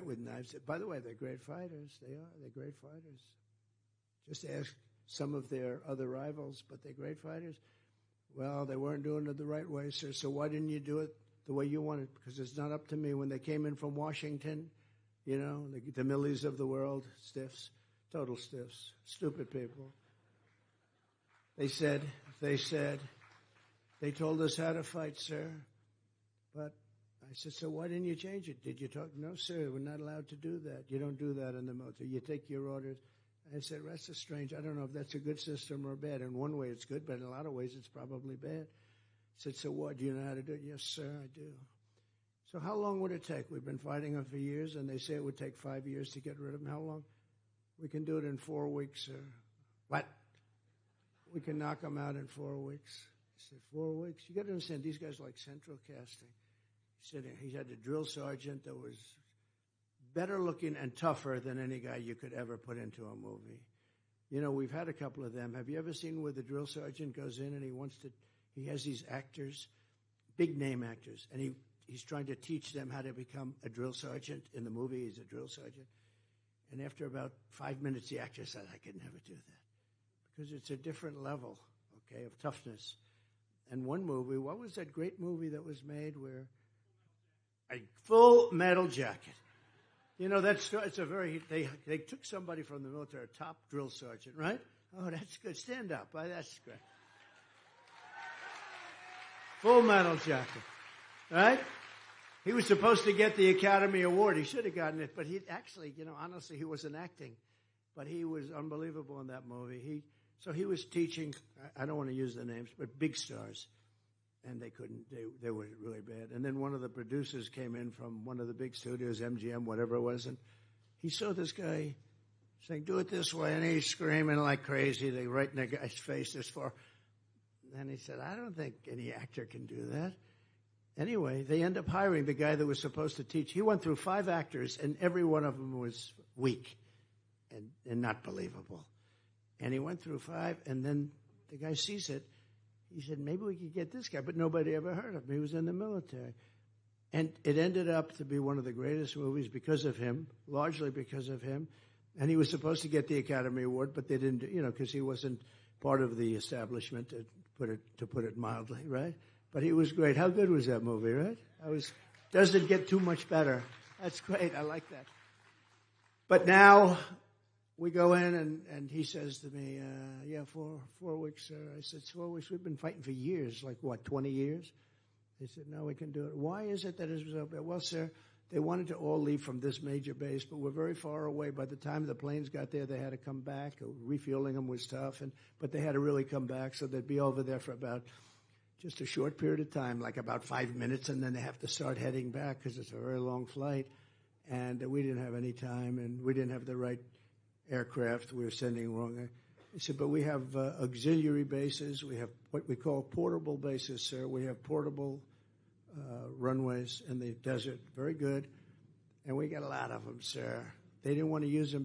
with knives. By the way, they're great fighters. They are. They're great fighters. Just ask some of their other rivals, but they're great fighters. Well, they weren't doing it the right way, sir, so why didn't you do it the way you wanted? Because it's not up to me. When they came in from Washington, the Millies of the world, stiffs, total stiffs, stupid people. They told us how to fight, sir. But I said, so why didn't you change it? Did you talk? No, sir, we're not allowed to do that. You don't do that in the military. You take your orders. I said, that's strange. I don't know if that's a good system or bad. In one way it's good, but in a lot of ways it's probably bad. I said, so what? Do you know how to do it? Yes, sir, I do. So how long would it take? We've been fighting them for years, and they say it would take 5 years to get rid of them. How long? We can do it in 4 weeks, sir. What? We can knock them out in 4 weeks. I said, 4 weeks? You got to understand, these guys are like central casting. He said he had a drill sergeant that was better looking and tougher than any guy you could ever put into a movie. We've had a couple of them. Have you ever seen where the drill sergeant goes in and he has these actors, big name actors, and he's trying to teach them how to become a drill sergeant. In the movie, he's a drill sergeant. And after about 5 minutes, the actor said, I could never do that. Because it's a different level, okay, of toughness. And one movie, what was that great movie that was made where a Full Metal Jacket. They took somebody from the military, a top drill sergeant, right? Oh, that's good. Stand up. That's great. Full Metal Jacket, right? He was supposed to get the Academy Award. He should have gotten it, but he actually, honestly, he wasn't acting. But he was unbelievable in that movie. So he was teaching, I don't want to use the names, but big stars. And they couldn't, they were really bad. And then one of the producers came in from one of the big studios, MGM, whatever it was, and he saw this guy saying, do it this way, and he's screaming like crazy. They right in the guy's face this far. And he said, I don't think any actor can do that. Anyway, they end up hiring the guy that was supposed to teach. He went through 5 actors, and every one of them was weak and not believable. And he went through 5, and then the guy sees it. He said, maybe we could get this guy, but nobody ever heard of him. He was in the military. And it ended up to be one of the greatest movies because of him, largely because of him. And he was supposed to get the Academy Award, but they didn't, because he wasn't part of the establishment, to put it mildly, right? But he was great. How good was that movie, right? Doesn't get too much better. That's great. I like that. But now we go in, and he says to me, 4 weeks, sir. I said, 4 weeks? We've been fighting for years, 20 years? They said, no, we can do it. Why is it that it was so bad? Well, sir, they wanted to all leave from this major base, but we're very far away. By the time the planes got there, they had to come back. Refueling them was tough, but they had to really come back, so they'd be over there for about just a short period of time, like about 5 minutes, and then they have to start heading back because it's a very long flight. And we didn't have any time, and we didn't have the right aircraft. We were sending wrong. He said, but we have auxiliary bases. We have what we call portable bases, sir. We have portable runways in the desert. Very good. And we got a lot of them, sir. They didn't want to use them